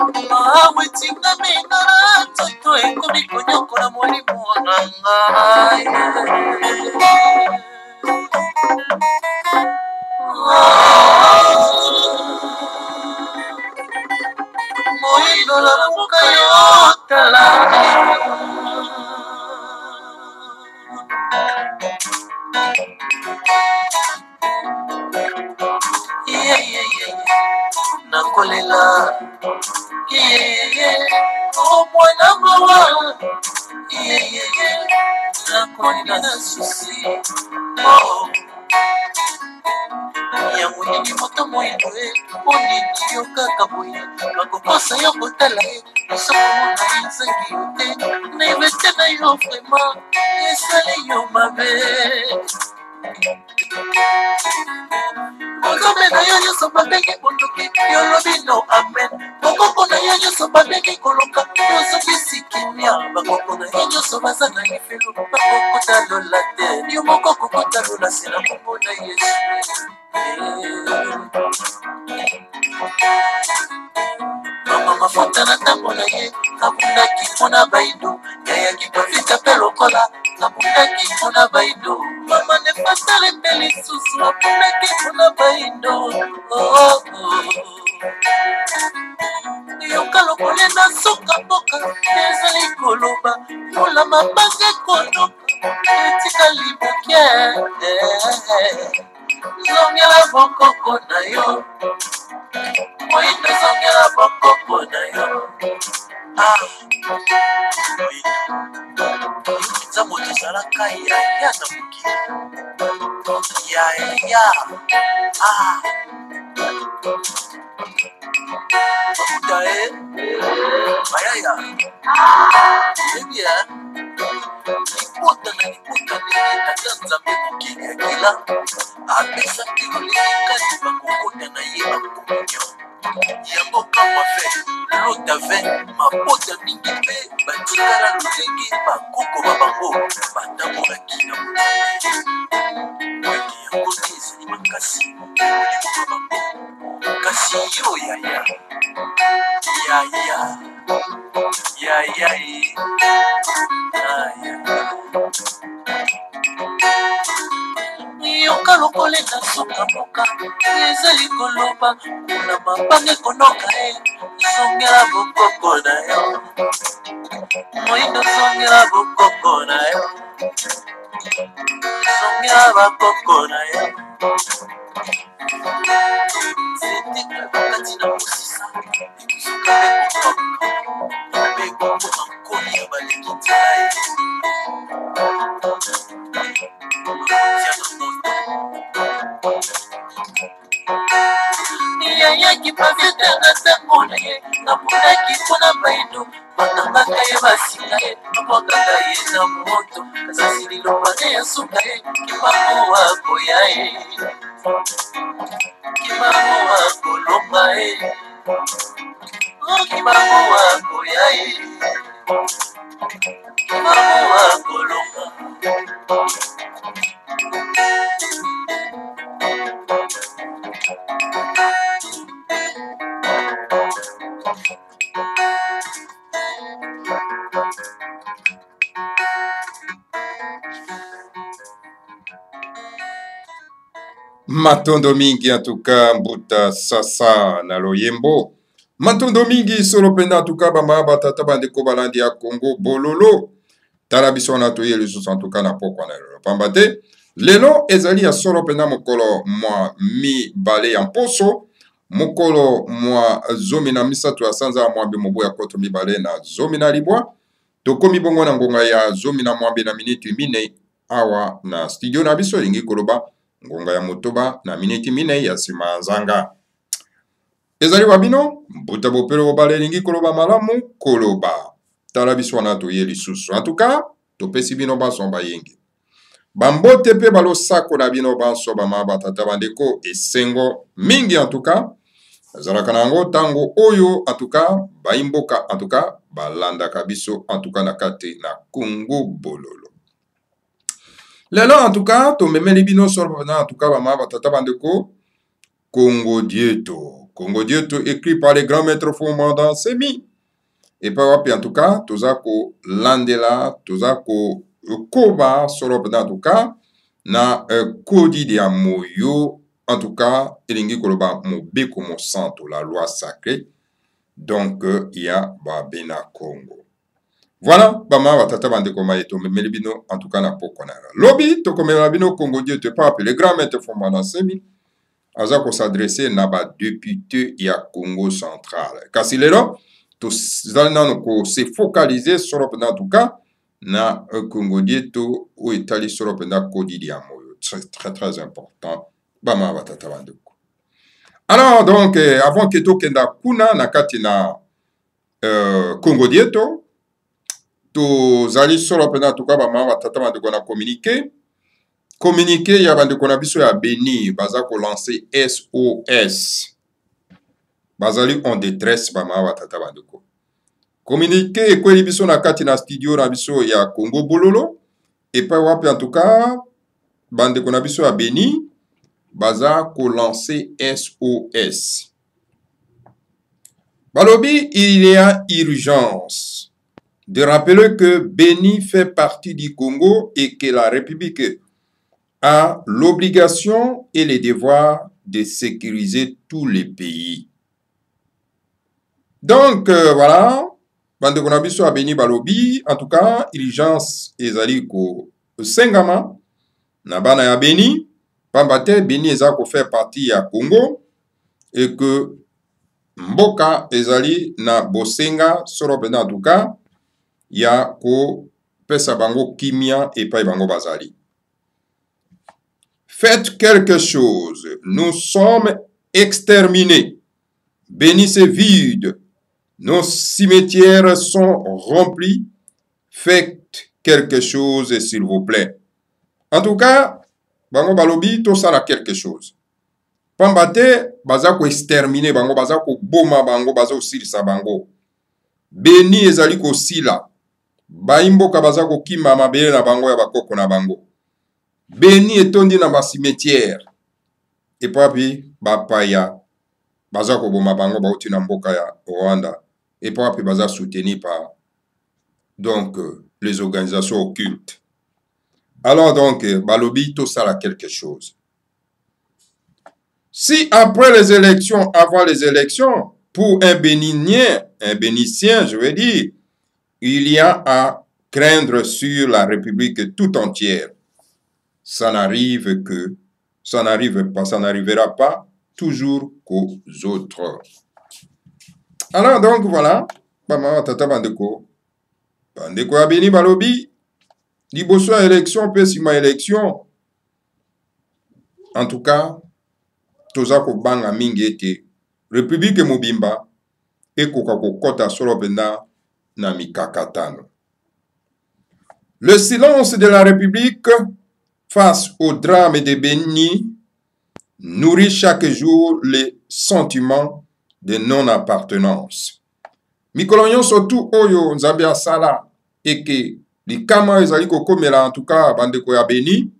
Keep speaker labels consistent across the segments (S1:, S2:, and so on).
S1: mawe tinga mingala toto ekomi konyokola molimo na ngai moyindo lamuka yo tala nakolela o mwana mawa nakolela na susi yango nini moto moyindo onini yo kaka boye bakokosa yo kotala osokomona ezangi yo te nayebi te na yo vraimen esali yo mabe Ozome na yo nyonso babenge kondoki yolobi no amen bakoko na yo nyonso babenge koloka yozokisi kimia bakoko na yo nyonso baza na lifelo bakokota lola te yo moko kokota lola se na kombo na yesu mama mafuta na ntango na ye kabundaki mpona baido yayaki bavita mpe lokola kabundaki mpona baido mama nefatale mpe lisusu abundaki mpona baido yoka lokole na soka mboka ezali koloba mpona mabanga ekonoka etikali moke zongela bokoko na yo moyindo zongela bokoko na yo za moto ezalaka yaya na mokili yaya bakuta bayaya ebia libota na libota nini tata nzambe mokili akila apesa mpilo lelekani bakokota na ye bakomunyo yango kamwa fe lota ve mabota mingi mpe batikala lolenge bakoko babango batambolaki na motane yango te ezali makasi olimo babango kasi yo yaya yoka lokole na soka moka ezali koloba mpona mabanga ekonoka zongela bokoko na yo moyindo zongela bokoko na yo zongela bakoko na yo zetekle bakati na mosisa ekosuka mpe kokoka mpe ekoko nkoni ya baleki ntina ye yayaki bavitanga ntango na ye namonaki mpona baido bakangaka ye basinga ye babwakaka ye na moto kasasi lilobane ya suka ye kimango akoya ye kimango akolonga ye kimango akoya ye kimango akolonga
S2: Matondo mingi en tout cas mbuta sasa na loyembo matondo mingi solo penda en tout cas bama batata bandeko balandi ya Congo bololo tala biso na toye lisusu en tout cas na pokwa na lelo pamba te lelo ezali ya solo penda mokolo mwa mibale ya mposo mokolo mwa zomi na misato ya sanza mwa mobu ya koto mibale na zomi na libwa tokomi bongo na ngonga ya zomi na mwambe na miniti mine awa na studio na biso lingi koloba ngonga ya motoba na miniti mine ya sima nzanga ezali wabino mbuta bopelo bobale lingi koloba malamu koloba tala biso wana toye lisusu en tout cas topesi bino baso bayengi bambote pe balosako na bino baso bama batata bandeko esengo mingi en tout cas azalaka nango tango oyo en tout cas baimboka en tout cas balandaka biso en tout cas na kati na Congo bololo lelo en tout cas to memeli bino solo en tout cas bama batata bandeko Congo dieto Congo Dieto écrit par les grands maîtres Fomanda Semi. Et par wapi en tout cas, tozako landela, tozako koba sorop en tout cas, na kodi de amoyo, en tout cas, elingi koloba mobe comme santo, la loi sacrée. Donc, il y a Babena Congo. Voilà, bama watata bande koma eto melibino en tout cas na pokonara. Lobby to komela bino Congo Dieto pas les grands maîtres Fomanda Semi. Azako s'adresser na ba député ya Congo central. Kasi lelo to se focaliser sur en tout cas na Congo Dieto ou Italie sur na kodi di amoyo. Très important. Bama batata bandeko. Alors donc avant que to kenda kuna na kati na Congo Dieto to zali sur en tout cas bama batata bandeko na communiqué ya bandeko na biso ya Beni baza ko lancer SOS. Bazali en détresse bama batata bandeko. Communiqué ekweli biso na kati na studio na biso ya Congo Bololo et pas wapi en tout cas bandeko na biso ya Beni baza ko lancer SOS. Balobi, il y a urgence de rappeler que Beni fait partie du Congo et que la République a l'obligation et le devoir de sécuriser tous les pays. Donc, voilà, bandeko na biso a Beni balobi, en tout cas, urgence ezali ko sengama, na bana ya Beni, pambate Beni eza ko faire partie ya Congo, et que mboka ezali na bosenga, soro pena en tout cas, ya ko pesa bango kimia et pa bango bazali. Faites quelque chose, nous sommes exterminés. Beni c'est vide. Nos cimetières sont remplis. Faites quelque chose, s'il vous plaît. En tout cas, bango balobi to sala quelque chose. Pambate baza ko exterminer bango, baza ko boma bango, baza osilisa bango. Beni ezali ko sila. Baimboka baza ko kima mabele na bango ya bakoko na bango. Beni etondi na ba cimetière. Et puis bapaya baza ko boma bango bauti na mboka ya Rwanda. Et puis baza soutenu par donc les organisations occultes. Alors donc balobi to sala quelque chose. Si après les élections, avant les élections, pour un Bénitien, je veux dire, il y a à craindre sur la République tout entière, ça n'arrivera pas toujours qu'aux autres. Alors donc voilà, Bama Tata Bandeko, Bandeko ya Beni balobi, liboso élection, pesima élection. En tout cas, tozako banga mingi ete République mobimba ekoka kokota solo penda na mikakatano. Le silence de la République face au drame de Beni nourrit chaque jour les sentiments de non-appartenance. Mikolo nyonso tu oyo nzambe asala eke likama ezali kokomela en tout cas bandeko ya Beni.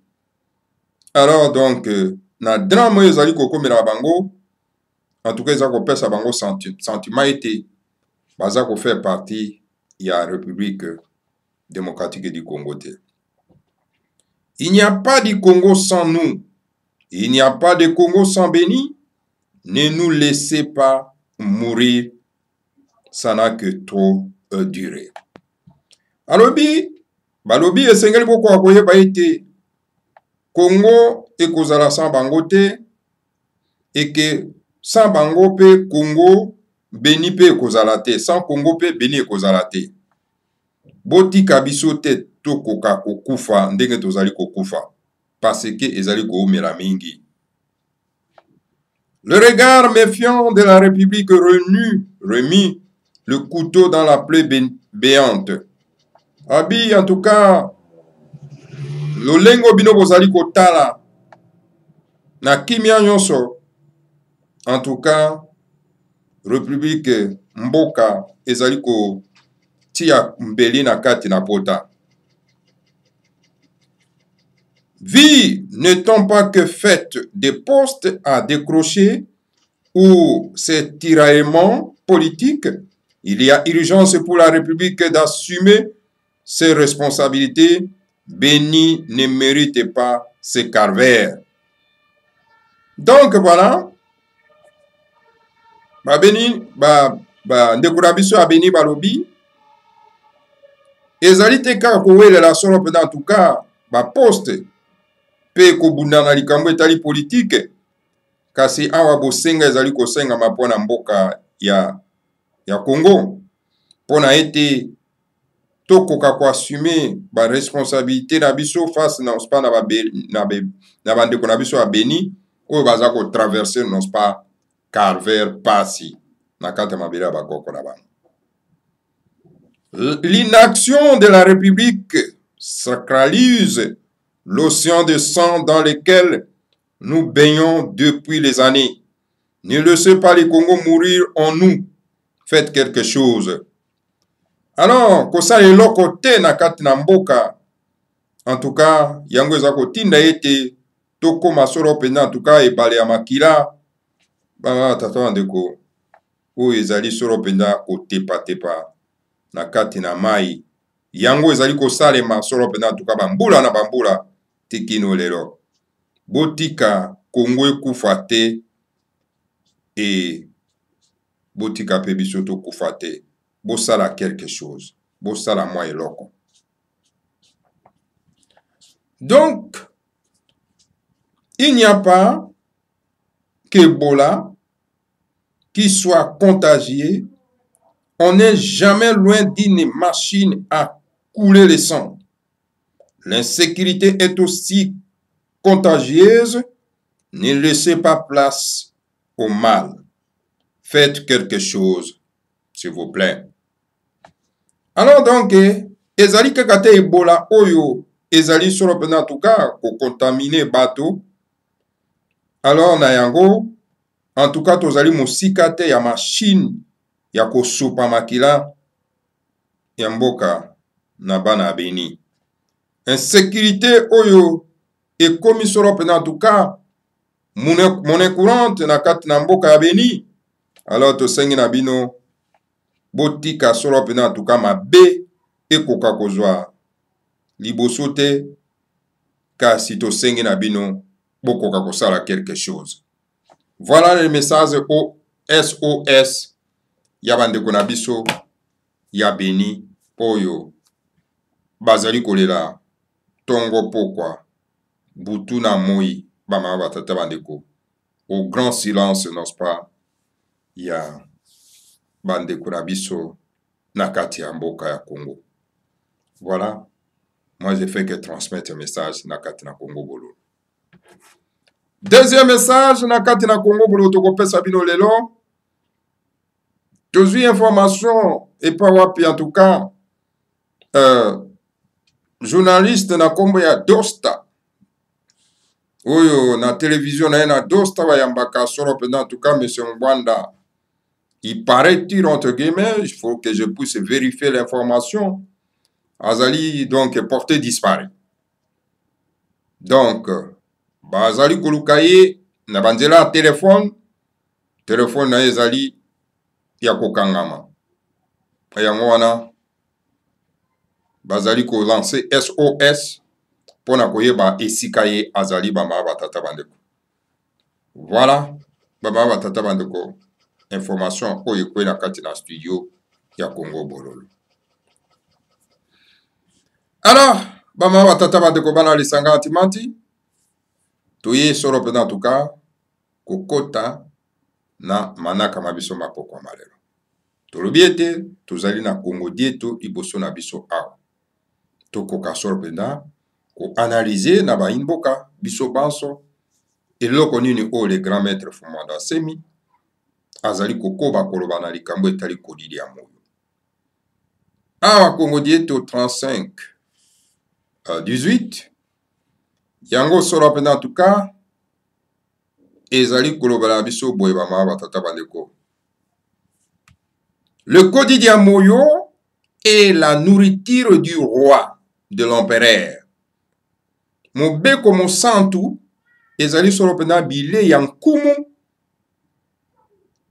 S2: Alors donc na drame ezali kokomela bango, en tout cas ezali kopesa bango sentiment ete baza ko faire partie ya République démocratique du Congo. Il n'y a pas de Congo sans nous. Il n'y a pas de Congo sans Beni. Ne nous laissez pas mourir. Ça n'a que trop duré. Alobi, balobi esengeli boko akoyeba ete Congo ekozala sans bango te, et que sans bango pe Congo Beni pe ekozala te, sans Congo pe Beni ekozala te. Botika biso te tokoka kokufa ndenge tozali kokufa, parce que ezali koomela mingi. Le regard méfiant de la République remit le couteau dans la plaie béante. Abi, en tout cas, lolengo bino bozali kotala na kimia nyonso. En tout cas, République mboka ezali ko tia mbeli na kati na pota. Vie n'étant pas que faite des postes à décrocher, ou ces tiraillements politiques, il y a urgence pour la République d'assumer ses responsabilités. Béni ne mérite pas ces calvaires. Donc voilà, Béni, ndekula biso ya Béni balobi, ezali te kaka kowelela solo mpenza en tout cas baposte mpe kobunda na likambo etali politike, kasi awa bosenga ezali kosengama mpona mboka ya Congo, mpona ete tokoka koassume baresponsabilité na biso face non pas na bandeko na biso ya Béni oyo baza kotraverse non pas calvaire pasi na kati ya mabele ya bakoko na bango. L'inaction de la République sacralise l'océan de sang dans lequel nous baignons depuis les années. Ne laissez pas les Congos mourir en nous. Faites quelque chose. Alors, kosala eloko te na kati na mboka, en tout cas, yango eza kotinda ete tokoma solo mpenza en tout cas ebale ya makila, tata bandeko oyo ezali solo mpenza kotepa-tepa na kati na mai, yango ezali kosalema solo mpenza en tout cas bambula na bambula tikino lelo. Botika Kongo ekufa te e botika pe biso tokufa te. Bosala quelque chose. Bosala mwa eloko. Donc, il n'y a pas qu'Ebola qui soit contagieux. On n'est jamais loin d'une machine à couler le sang. L'insécurité est aussi contagieuse. Ne laissez pas place au mal. Faites quelque chose, s'il vous plaît. Alors donc, ezali kaka te Ebola oyo ezali solo pena en tout cas ko contaminer bato. Alors na yango en tout cas tozali mosika te ya machine ya kosupa makila ya mboka na bana Béni. Insécurité oyo ekomi solo pena en tout cas monnaie courante na kati na mboka ya Béni. Alors tosengi na bino botika solo pena en tout cas mabe ekoka kozwa liboso te, kasi tosengi na bino bokoka kosala quelque chose. Voilà le message au SOS ya bandeko na biso ya Béni oyo bazali kolela tongo pokwa butu na moi bama batata bandeko au grand silence, n'est-ce pas, ya bandeko na biso na kati ya mboka ya Congo. Voilà, moi je fais que transmettre un message na kati na Congo Bololo. Deuxième message na kati na Congo Bololo tokopesa bino lelo. Tozwi information et pas wapi en tout cas journaliste na kombo ya Dosta oyo na télévision na Dosta bayambaka solo pendant en tout cas monsieur Mbwanda. Il paraît-il, entre guillemets, il faut que je puisse vérifier l'information. Azali, donc, porté disparu. Donc, Azali Kolukaye, na banzela téléphone na Azali Yakokangama. Yango wana, Bazali ko lancer SOS pour na koyeba esikaye Azali bama batata bandeko. Voilà, bama batata bandeko. Information oyo ekwe na kati na studio ya Congo Bololo. Alors, bama batata bandeko bana lisanga antimanti, toye solo pena en tout cas, kokota na manaka mabiso mapoko malelo. Tolobi ete, tozali na Congo dieto iboso na biso awa. Tokoka solo pena, ko analyser na ba inboka, biso banso, eloko nini o le grand maître Fumanda Semi, azali kokoba koloba na likambo etali kodili ya moyo. Awa Congo dieto 35 18 yango solo pena en tout cas ezali koloba la biso boye bama batata bandeko. Le kodili ya moyo est la nourriture du roi, de l'empereur. Mobeko mosantu ezali solo pena bile ya nkumu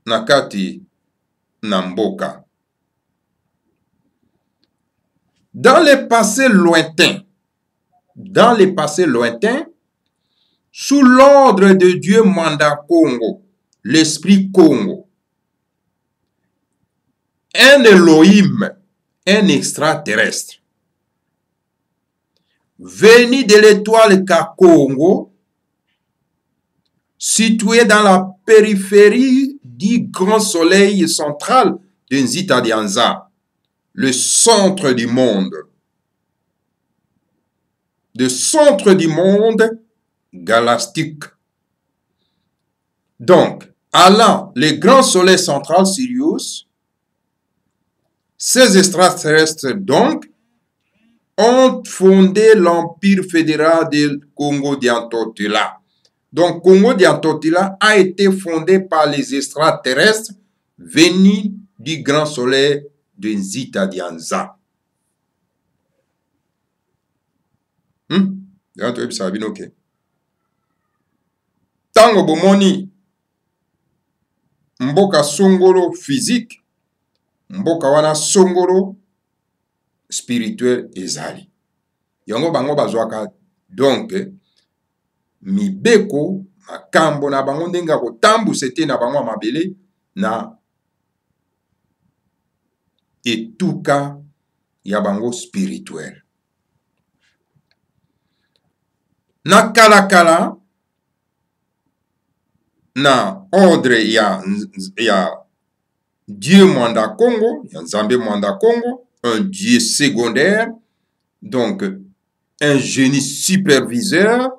S2: nakati na mboka. Dans le passé lointain, sous l'ordre de Dieu Manda Congo, l'esprit Congo, un Elohim, un extraterrestre, venu de l'étoile Kakongo, situé dans la périphérie du grand soleil central de Nzita Dianza, le centre du monde. Le centre du monde galactique. Donc, allant le grand soleil central Sirius, ces extraterrestres donc ont fondé l'empire fédéral du Congo d'Antotila. Donc, Congo d'Antotila a été fondé par les extraterrestres venus du grand soleil de Nzita Dianza. Tango bomoni mboka songolo physique, mboka wana songolo spirituel ezali. Yango bango bazwaka donc mibeko makambo na bango ndenga kotambu sete na bango mabele na etuka ya bango spirituel. Na kala na ordre ya Dieu Manda Congo, ya Nzambe Manda Congo, un Dieu secondaire, donc un génie superviseur,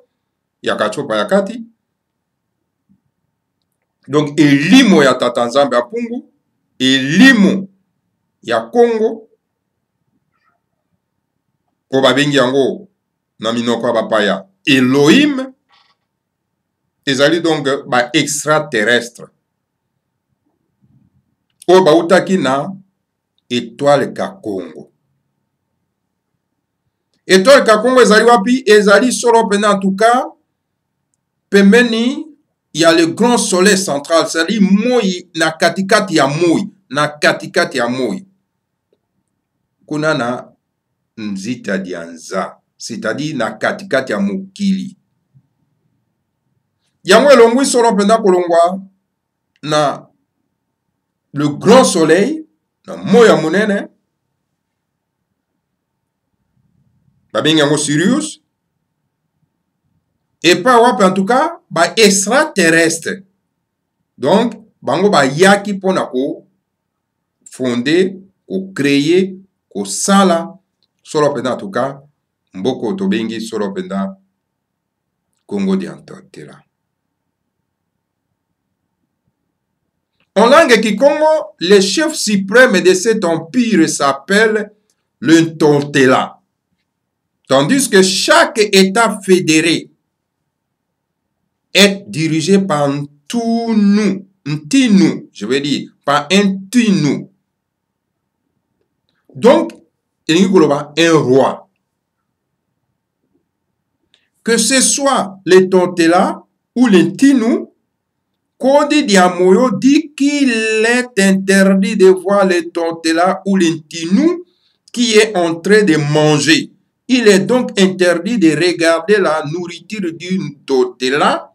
S2: ya kachopa ya kati. Donc elimo ya Tata Nzambe apungu, elimo ya Congo, ko babengi yango na minoko bapaya Elohim, ezali donc ba extraterrestre. O bautaki na étoile Kakongo. Étoile Kakongo ezali wapi? Ezali solo pena en tout cas pembeni ya le grand soleil central, c'est-à-dire moi na katikati ya moi. Kuna na Nzita Dianza, c'est-à-dire na katikati ya mokili. Yango elongwi solo penda kolongwa na le grand soleil, na moya monene, babengi yango Sirius, et pas wapi en tout cas, ba extraterrestre. Donc, bango ba yaki pona ko fonder, ko créer, ko sala, solo penda en tout cas, mboko tobengi solo penda Congo d'Antotila. En langue kikongo, le chef suprême de cet empire s'appelle le Ntontela. Tandis que chaque État fédéré est dirigé par un Ntinu, je veux dire, par un Tinu. Donc, il y a un roi. Que ce soit le Ntontela ou le Ntinu, Kodi Diamoyo dit qu'il est interdit de voir le Ntontela ou le Ntinu qui est en train de manger. Il est donc interdit de regarder la nourriture du Ntontela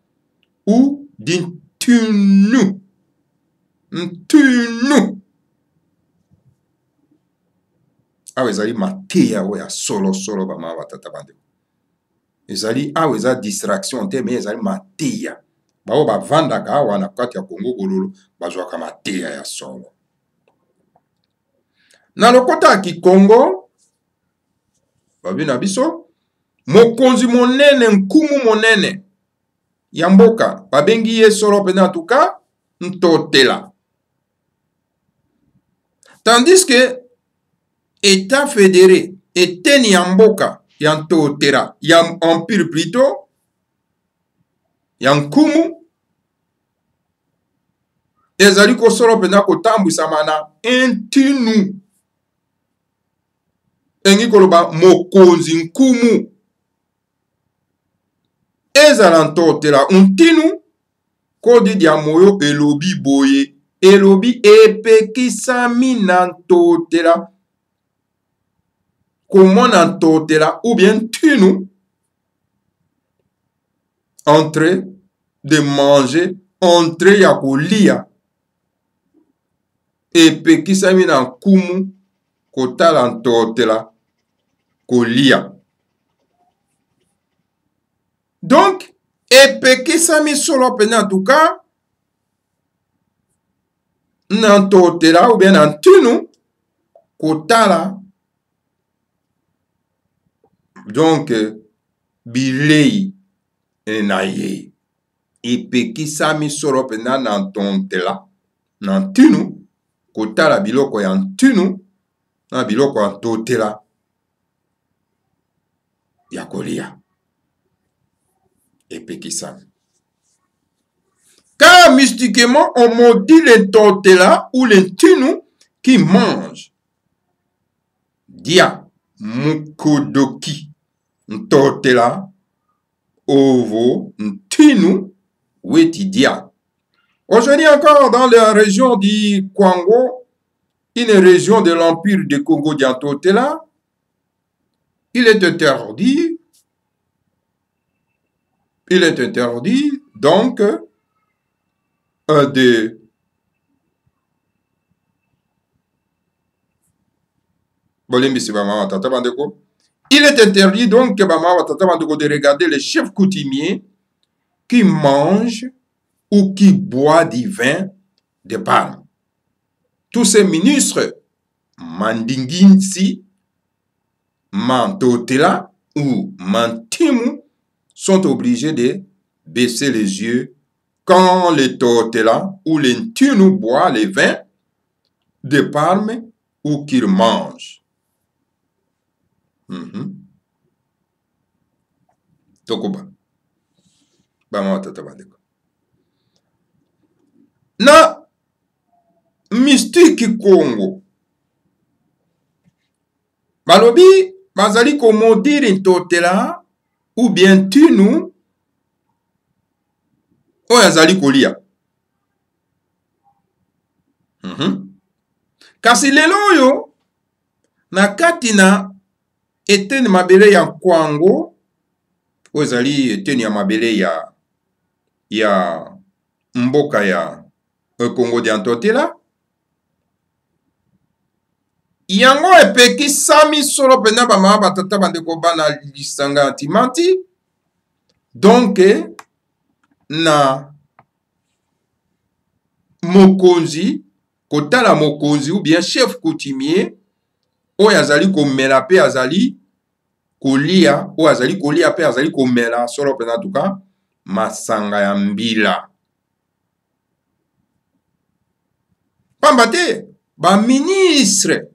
S2: ou du Ntinu. Ntinu. Awe zali mateya oya solo bama batata bande. Ezali awe za distraction te mais ezali mateya. Bao bavandaka awa na kati ya Congo bololo bazwaka mateya ya solo. Na lokota ya Kikongo babina biso mokonzi monene nkumu monene ya mboka babengi ye solo pena en tout cas Ntotela. Tandis que État fédéré eteni ya mboka ya Ntotela ya empire plutôt ya nkumu ezali kosolo pena kotambwisama na Ntinu. Engi koloba mokonzi nkumu ezala Ntotela Ntinu kodi dia moyo elobi boye elobi epekisami na ntotela komona ntotela ou bien tunu entre de manger entre ya kolia epekisami na nkumu kotala ntotela kolia. Donc epekisami solo pena en tout cas na ntotela ou bien na ntunu kotala donc bilei na ye epekisami solo pena na ntotela na ntunu kotala biloko ya ntunu na biloko ya ntotela ya kolia epekisami. Car mystiquement on maudit les ntotela ou les ntunu qui mangent. Dia mukodoki ntotela ovo ntinu weti dia. Aujourd'hui encore dans la région du Congo, une région de l'empire du Congo d'Antotela, il est interdit donc de il est interdit donc de regarder les chefs coutumiers qui mangent ou qui boivent du vin de palme. Tous ces ministres Mandinginsi, Mantotela ou Mantimu sont obligés de baisser les yeux quand les Totela ou les Ntunu boivent les vins de palme ou qu'ils mangent. Tokoba. Bama tata bandeko. Na mystique Congo. Balobi bazali ko modiri ntotela ou bien tunu oyo azali kolia. Kasi lelo oyo na kati na eteni mabele ya Kwango oyo ezali eteni ya mabele ya mboka ya Congo d'Antotela, yango epekisami solo pena bamama batata bandeko bana lisanga antimanti. Donc na mokonzi kotala mokonzi ou bien chef coutumier oyo azali komela pe azali kolia oyo azali kolia pe azali komela solo pena en tout cas masanga ya mbila. Pamba te ba ministre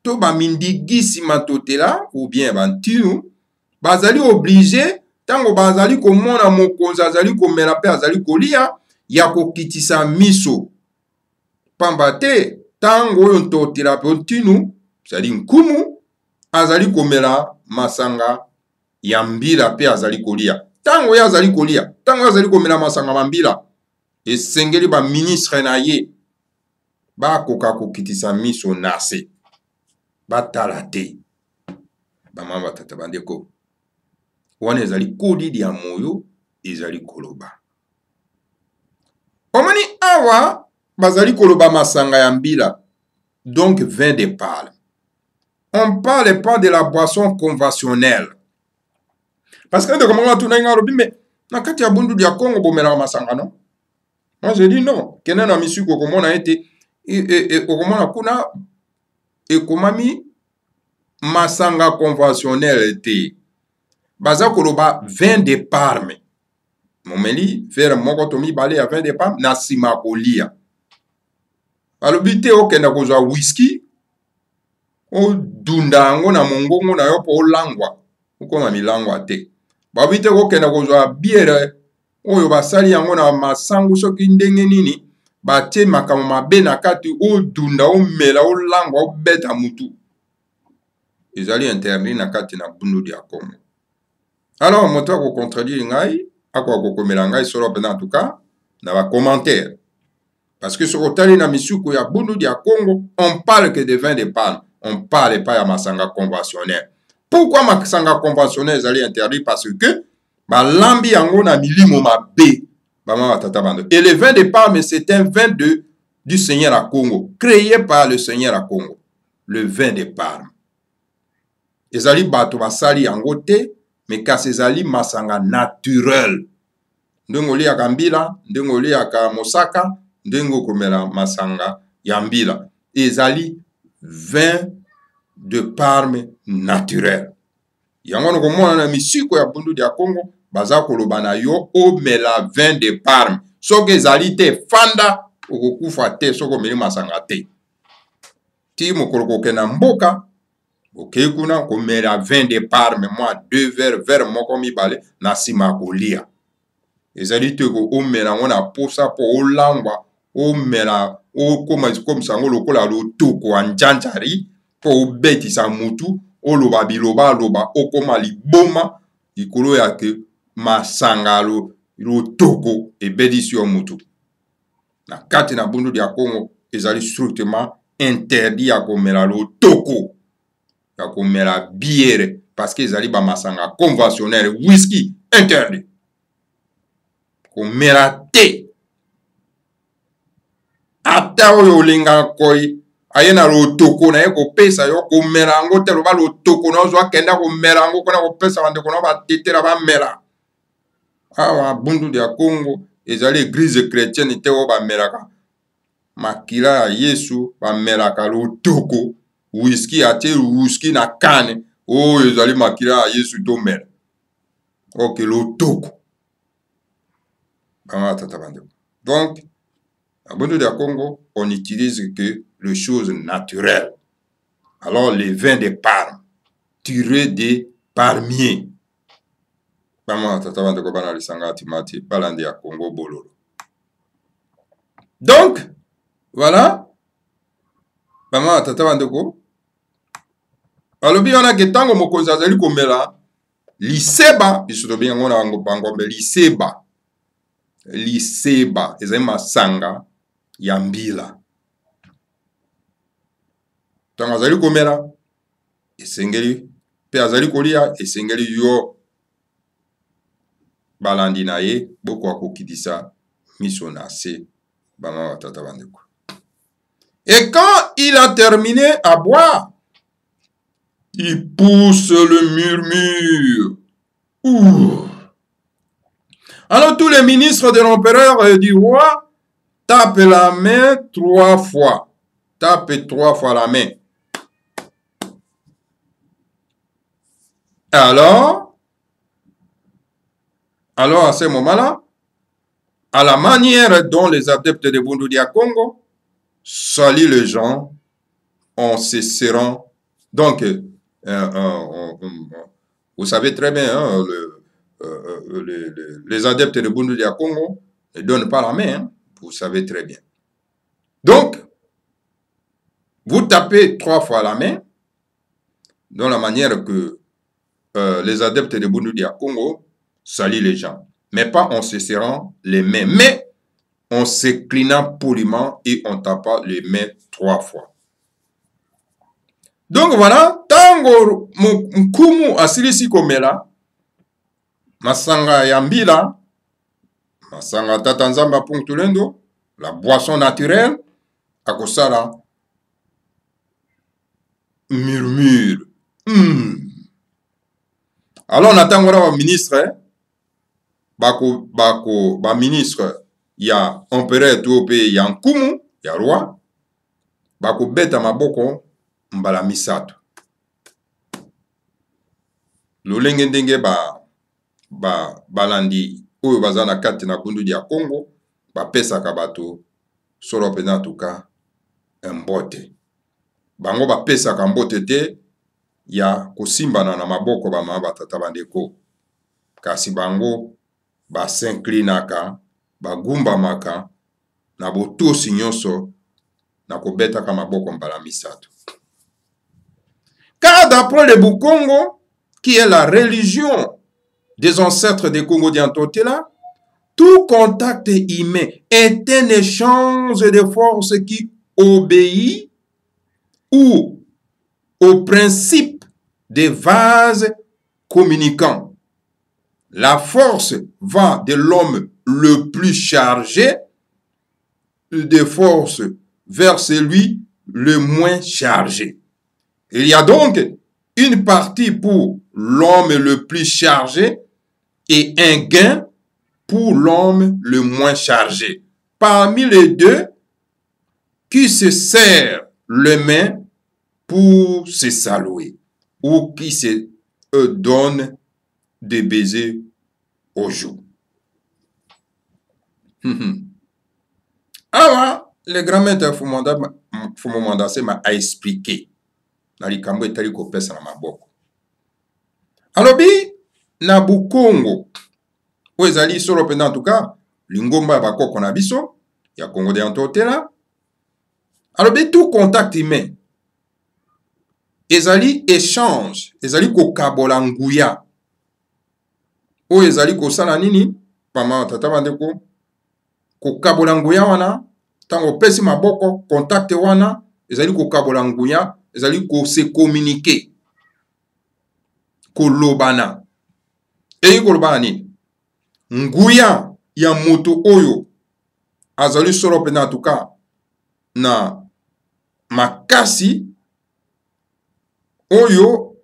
S2: to ba mindigisi matotela ou bien bantinu bazali obligé tango bazali komona mokonzi azali komela pe azali kolia ya kokitisa miso. Pamba te tango oyo ntotela pe ntinu azali nkumu azali komela masanga ya mbila pe azali kolia. Tango ya azali kolia, tango azali komela masanga mambila, esengeli ba ministre na ye bakoka kokitisa miso nase batala te. Bamama tata bandeko wana ezali kodidi ya moyo ezali koloba. Omoni awa bazali koloba masanga ya mbila, donc vin de palme. On parle pas de la boisson conventionnelle. Parce que comme on tourne en robi mais na kati ya bundu ya Congo bomela masanga non. Moi je dis non, kena na misuko komona été okomona kuna ekomami masanga conventionnel te. Baza koloba vin de palme. Momeli faire moko tomi bale ya vin de palme na sima kolia. Alobi te okenda kozwa whisky o dunda yango na mongongo na yo po olangwa okoma milangwa te. Babi te okenda kozwa biere oyo basali yango na masangu soki ndenge nini batie makambo mabe na kati odunda omela olangwa obeta mutu. Ezali interdit na kati na bundu ya Congo. Alors moto ko contredire ngai ako komela ngai solo pena en tout cas na ba commentaire. Parce que sur Otali na misuko ya bundu dia Congo, on parle que de vin de palme. On parle pas ya masanga conventionnel. Pourquoi masanga conventionnel est interdit? Parce que lambi yango na milimo mabe. Et le vin de palme, c'est un vin du Seigneur à Congo, créé par le Seigneur à Congo. Le vin de palme. Ezali bato basali yango te, mais kasi ezali masanga naturel. Ndenge oliaka mbila, ndenge oliaka mosaka, ndenge okomela masanga ya mbila. Ezali vin de palme naturel. Yango nakomona na misiko ya bundu dia Congo, baza koloba na yo omela vin de palme. Soki ezali te fanda okokufa te soki omeli masanga te. Ti mokolo kokenda mboka okei kuna komela vin de palme mwa 2 verre moko mibale na nsima kolia. Ezali te ko omela ngo na posa po olangwa omela okomisa ngo lokola lotoko wa njanjari po obetisa mutu oloba biloba aloba okoma liboma likolo yake masanga lotoko ebedisi yo mutu. Na kati na bundu dia Congo ezali strictement interdit ya komela lotoko ya komela biere parce que ezali ba masanga conventionnel whisky interdit komela te ata oyo olinga koi ayena lotoko na ye kopesa yo komela yango te loba lotoko na ozwa kenda komela yango kona kopesa bandeko na batetela bamela. Awa bundu dia Congo ezali église chrétienne te oyo bamelaka makila ya Yesu bamelaka lotoko whisky atie whisky na kane oyo ezali makila ya Yesu tomela ok lotoko tata bandeko. Donc à bundu dia Congo on utilise que les choses naturelles. Alors les vins de palme tirés des palmiers. Donc, voilà. Alobi on a que tango mokonzi azali komela liseba biso bien ngona wango bangombe liseba ezali masanga ya mbila. Tango azali komela esengeli pe azali kolia esengeli yo balandi na ye boko akokidisa miso na se bama tata bandeko. Et quand il a terminé à boire, il pousse le murmure. Ouh. Alors tous les ministres de l'empereur et du roi tapent la main 3 fois. Tapent 3 fois la main. Alors à ce moment-là, à la manière dont les adeptes de Bundu dia Congo saluent les gens en se serrant. Donc, vous savez très bien, hein, les adeptes de Bundu dia Congo ne donnent pas la main. Hein, vous savez très bien. Donc, vous tapez 3 fois la main, dans la manière que les adeptes de Bundu dia Congo saluent les gens. Mais pas en se serrant les mains, mais en s'inclinant poliment et en tapant les mains 3 fois. Donc voilà, tango mkumu asilisi komela, masanga yambila, masanga tatanzamba punktulendo, la boisson naturelle, akosala murmure. Alors on attend voilà un ministre, ba ministre ya empereur to pe ya nkumu ya roi bako beta maboko mbala misato lolenge ndenge balandi oyo baza na kati na bundu dia Congo bapesaka bato solo pena tuka mbote bango bapesaka mbote te ya kosimbana na maboko bama batata bandeko kasi bango basinclinaka bagumbamaka na botosi nyonso na kobetaka maboko mbala misato. Car d'après le Bukongo, qui est la religion des ancêtres des Congo d'Antotela, Tout contact humain est un échange de forces qui obéit ou au principe des vases communicants. La force va de l'homme le plus chargé de force vers celui le moins chargé. Il y a donc une partie pour l'homme le plus chargé et un gain pour l'homme le moins chargé. Parmi les deux, qui se serre les mains pour se saluer ou qui se donne des baisers aux joues. Alors, le grand maître Fumomanda m'a expliqué. Nalikambo etali kopesa na maboko. Alobi na Bukongo. Oyo ezali solo penda en tout cas lingomba ya bakoko na biso ya Congo de Antotela. Alobi tout contact humain ezali échange, ezali kokabola nguya. Oyo ezali kosala nini? Pama tata bandeko kokabola nguya wana tango pesi maboko contact wana ezali kokabola nguya, ezali ko se communiquer. Kolobana. Eyi kolobana nini? Nguya ya moto oyo azali solo pena en tout cas na makasi oyo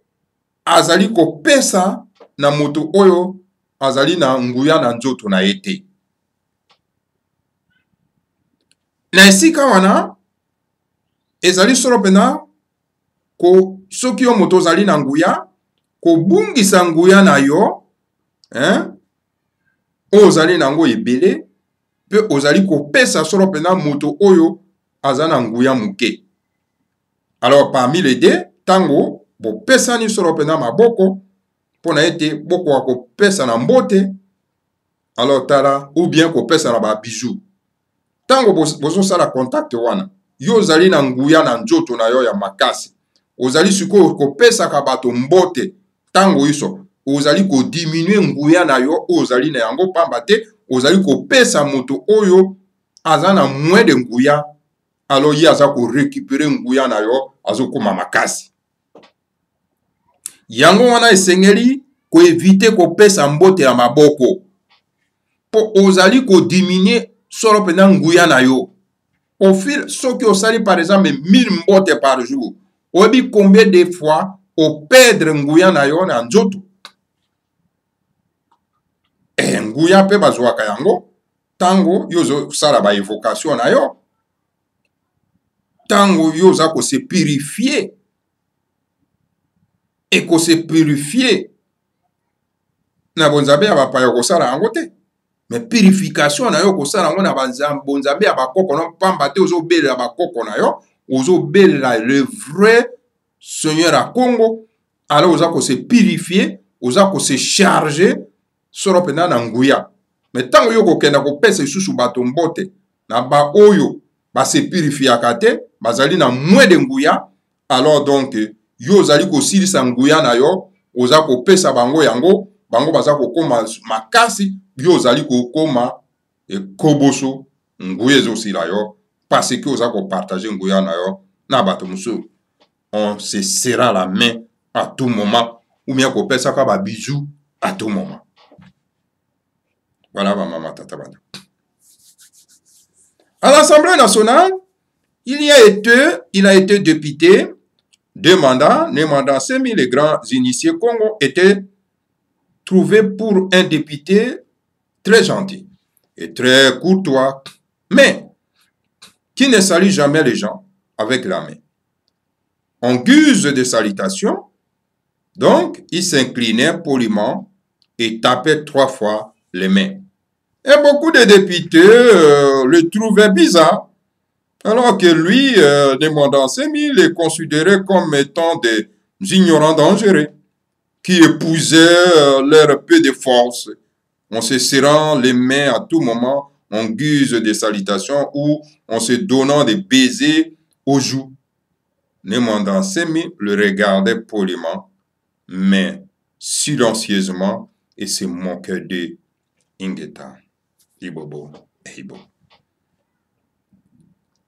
S2: azali kopesa na moto oyo azali na nguya na nzoto na ete. Na esika wana ezali solo pena ko soki yo moto ozali na nguya kobungisa nguya na yo ozali nango ebele pe ozali kopesa solo pena moto oyo azali na nguya muke. Alors parmi les deux tango bopesani solo pena maboko pona ete boko wa kopesa na mbote alors tala ou bien kopesa na ba bijou. Tango bozo sala contact wana yo ozali na nguya na nzoto na yo ya makasi. Ozali siko kopesa ka bato mbote tango iso ozali ko diminuer nguya na yo ozali na yango pamba te ozali kopesa moto oyo aza na moins de nguya alors ye aza ko récupérer nguya na yo azokoma makasi. Yango wana esengeli ko éviter kopesa mbote ya maboko po ozali ko diminuer solo pena nguya na yo. Au fil soki osali par exemple 1000 mbote par jour, oyebi combien de fois o perdre nguya na yo na nzoto. Nguya pe bazwaka yango tango yo sala ba évocation na yo, tango yo za ko se purifier et ko se purifier na bonzabe ya bapaya kosala yango te. Mais purification na yo kosala yango na bonzabe ya bakoko no pamba te ozo belela bakoko na yo, ozo belela le vrai Seigneur à Congo. Alors oza ko se purifier, oza ko se charger solo pena na nguya. Mais tango yo kokenda kopesa isusu bato mbote na ba oyo ba se purifiaka te bazali na moins de nguya, alors donc yo ozali kosilisa nguya na yo oza kopesa bango yango bango baza kokoma makasi yo ozali kokoma ekoboso nguya ezosila yo parce que oza kopartager nguya na yo na bato mosusu. On se serra la main à tout moment ou bien kopesaka ba bijou à tout moment. Voilà, maman, tata. À l'Assemblée nationale, il a été député 2 mandats. Les mandats semi, les grands initiés Congo étaient trouvés pour un député très gentil et très courtois, mais qui ne salue jamais les gens avec la main. En guise de salutation, donc, il s'inclinait poliment et tapait 3 fois les mains. Et beaucoup de députés le trouvaient bizarre, alors que lui, demandant Semi, les considérait comme étant des ignorants dangereux, qui épousaient leur peu de force, en se serrant les mains à tout moment, en guise de salutation ou en se donnant des baisers aux joues. Demandant Semi le regardait poliment, mais silencieusement, et se moquait de Ingeta. ibobo ibo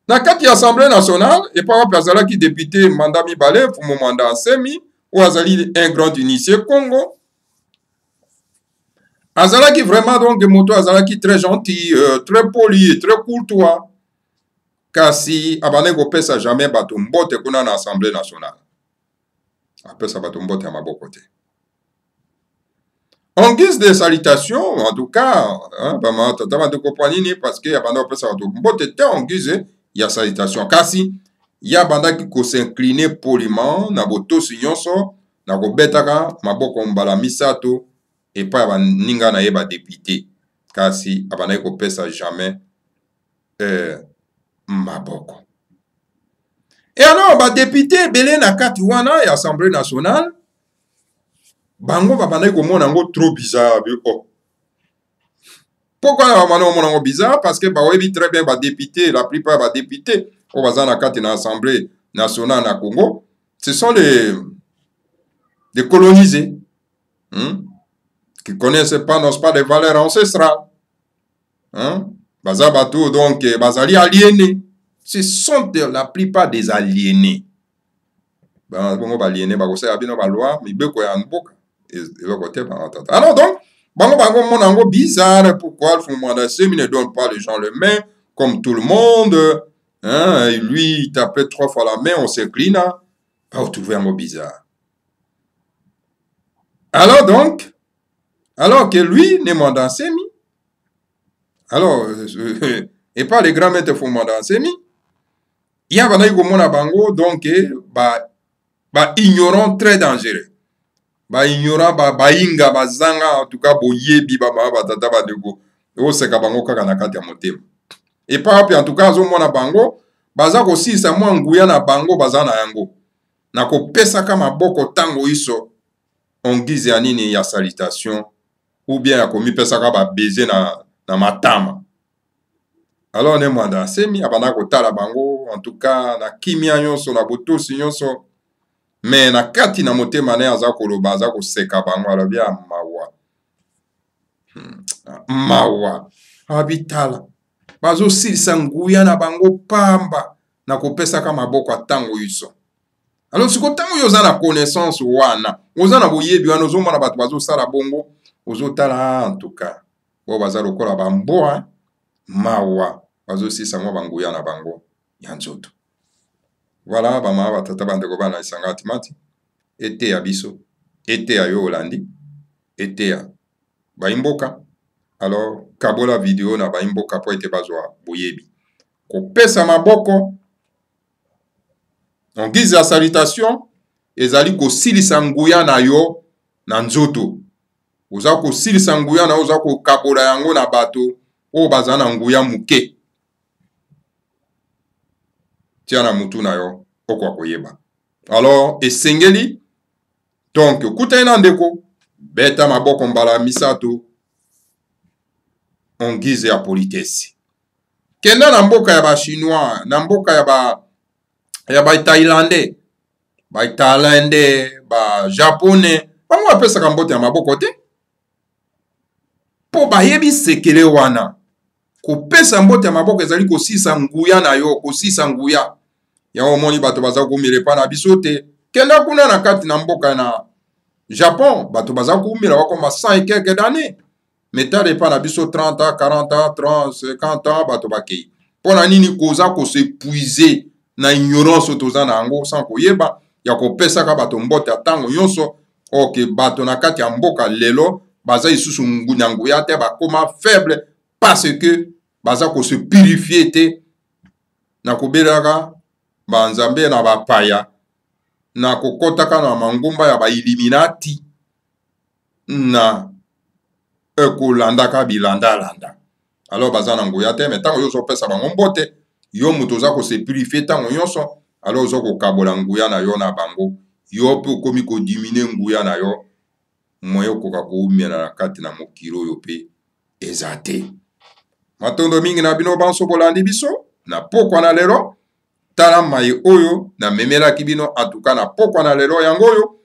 S2: na kati ya Assemblée nationale et par rapport azalaki député mandat mibale pour mon mandat ensemi ou azali un grand initié Congo azalaki vraiment donc moto azalaki très gentil très poli très courtois kasi abandaki kopesa jamais bato mbote kuna na Assemblée nationale apesa bato mbote ya maboko te. En guise de salutation, en tout cas, parce que en guise ya salutation. Kasi ya banda ki ko s'incliner poliment na boto sinyonso na ko betaka maboko mbala misato et pa ba ninga na yeba député. Kasi abanda ko pesa jamais maboko. Et alors ba député belé na kati wana ya Assemblée nationale bango babandaki komona yango trop bizarre oh. Pourquoi babandaki komona yango bizarre? Parce que bawebi très bien badéputé, la plupart badéputé oyo baza na kati na Assemblée nationale na Congo, ce sont des colonisés qui connaissent pas, n'ont pas de valeurs ancestrales. Baza bato donc bazali aliénés. Ce sont la plupart des aliénés. Bango baliéné bakosala bino ba loi mibeko ya mboka. Alors donc, bango monango bizarre, pourquoi le mandat semi ne donne pas les gens les mains comme tout le monde, hein, et lui il tapait 3 fois la main, on s'incline, pas trouver un mot bizarre. Alors donc, alors que lui ne mandat semi, alors et pas les grands maîtres font mandat semi, il y a bango donc ignorant très dangereux. Ba ignora ba inga bazanga en tout cas boyebi ba batata ba dego o seka bango kaka na kati ya motema et par rapport en tout cas zo mona bango baza ko sisa mwa nguya na bango baza na yango na ko pesa kama boko tango iso on guise ya nini ya salutation ou bien ya komi pesa ka ba baiser na matama. Alors ne mwanda semi abana ko tala bango en tout cas na kimia nyonso na botosi nyonso. Mais na kati na motema ne aza koloba aza koseka bango alobi ya mawa abitala bazosilisa nguya na bango pamba na kopesaka maboko atango iso. Alors siko tango yo oza na connaissance wana oza na boyebi wana ozomona bato bazosala bongo ozotala en tout cas bo baza lokola bamboa mawa bazosilisa mwa banguya na bango ya nzoto. Voilà, bama batata bandeko bana isanga timati ete ya biso ete ya yo olandi ete ya baimboka. Alors kabola video na baimboka po ete bazwa boyebi kopesa maboko en guise ya salutation ezali kosilisa nguya na yo na nzoto oza kosilisa nguya na oza kokabola yango na bato oyo baza na nguya muke tiana mutu na yo okwa koyeba. Alors esengeli donc kutana na ndeko beta maboko mbala misato en guise ya politesse. Kenda na mboka ya ba chinois, na mboka ya ba thaïlandais, ba japonais, bango apesa mbote ya maboko te. Po bayebi sekele wana. Kopesa mbote ya maboko ezali kosisa nguya na yo, kosisa nguya. Ya omoni bato baza kumire pa na biso te. Kenda kuna na kati na mboka na Japon, bato baza kumira wakoma 100 et quelques d'années. Metade pa na biso 30 ans, 40 ans, 30, 50 ans, bato bakei. Pona nini koza ko se puiser na ignorance toza na ango sans koyeba ya kopesa ka bato mbote atango nyonso oke bato na kati ya mboka lelo baza isusu ngunyangu ya te bakoma faible parce que baza ko se purifier te na kobelaka banzambe na bapaya na kokotaka na mangumba ya ba Illuminati na ekolandaka bilanda. Alors baza na nguya te mais tango yo so pesa bango mbote yo muto za ko se purifier tango nyonso alors zo ko kabola nguya na yo na bango yo pe komi ko diminuer nguya na yo moyo ko ka ko umia na kati na mokilo yo pe ezate. Matondo mingi na bino banso bolandi biso na pokwa na lero tala mai oyo na memela kibino atuka na pokwa na lero yango yo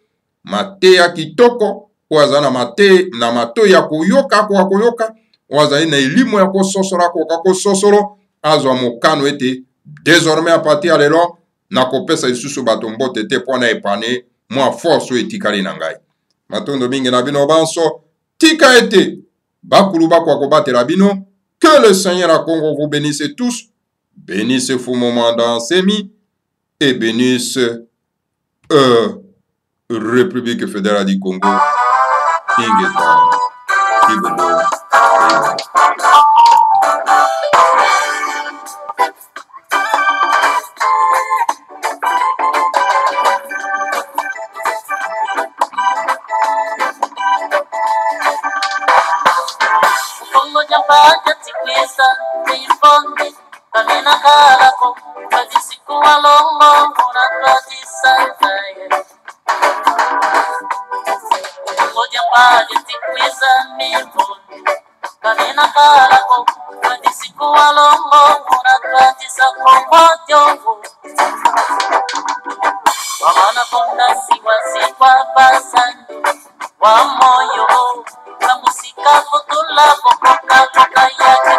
S2: mate ya kitoko oaza na mate na mato ya koyoka kwa koyoka wazali na elimu ya kososora koka kososoro azwa mokano ete désormais à partir ya lelo nakopesa lisusu bato mbote te mpo na epane mwa force oyo etikali na ngai. Matondo mingi na bino banso tika ete bakulu bakwa kobatela bino. Que le Seigneur à Congo vous bénisse tous, bénisse Fou Momanda Semi et bénisse République fédérale du Congo. Ingeta Kibelo.
S1: Kamina kalako, kadisiku alongo, unatwati santaye. Ngoja paje tikwiza mivuni. Kamina kalako, kadisiku alongo, unatwati sakongojo. Wamana konda siwa basandu, wa moyo. La musika kutula kokoka koka yake.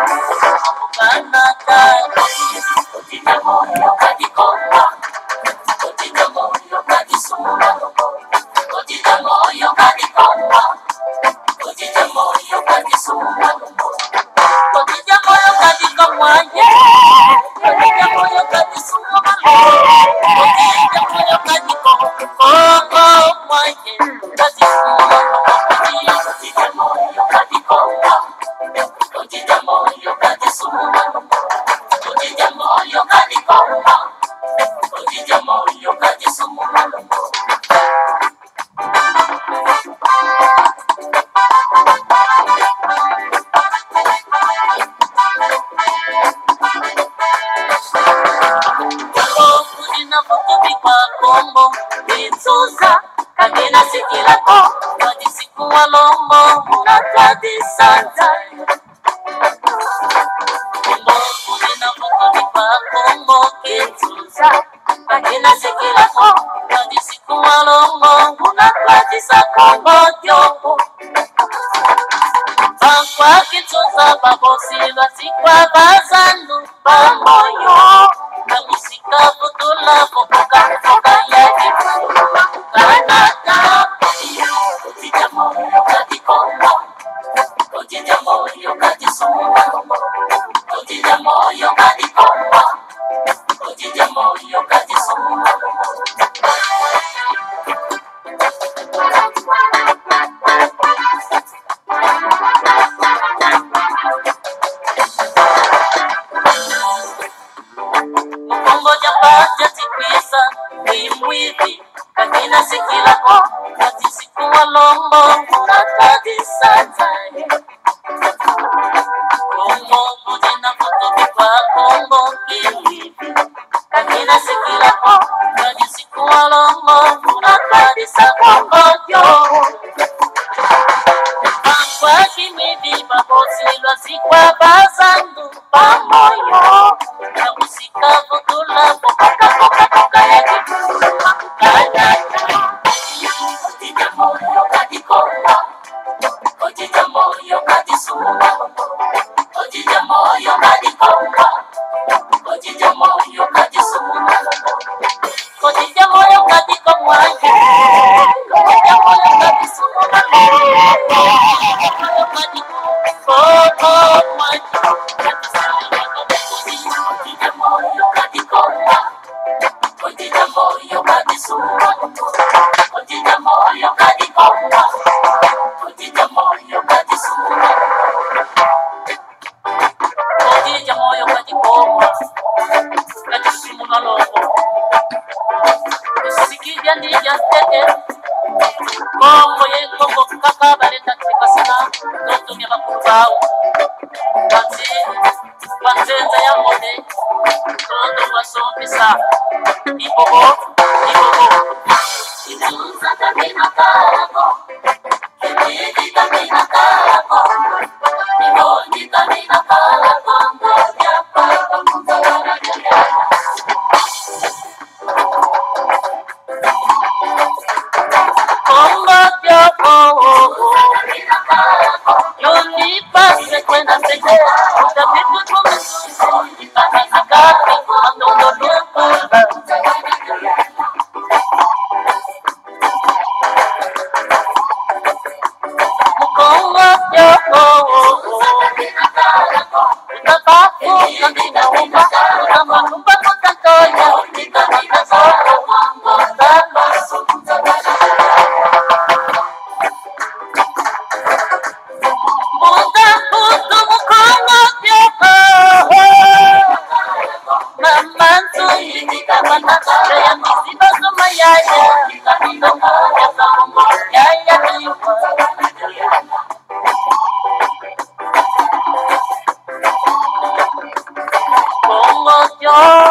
S1: conscience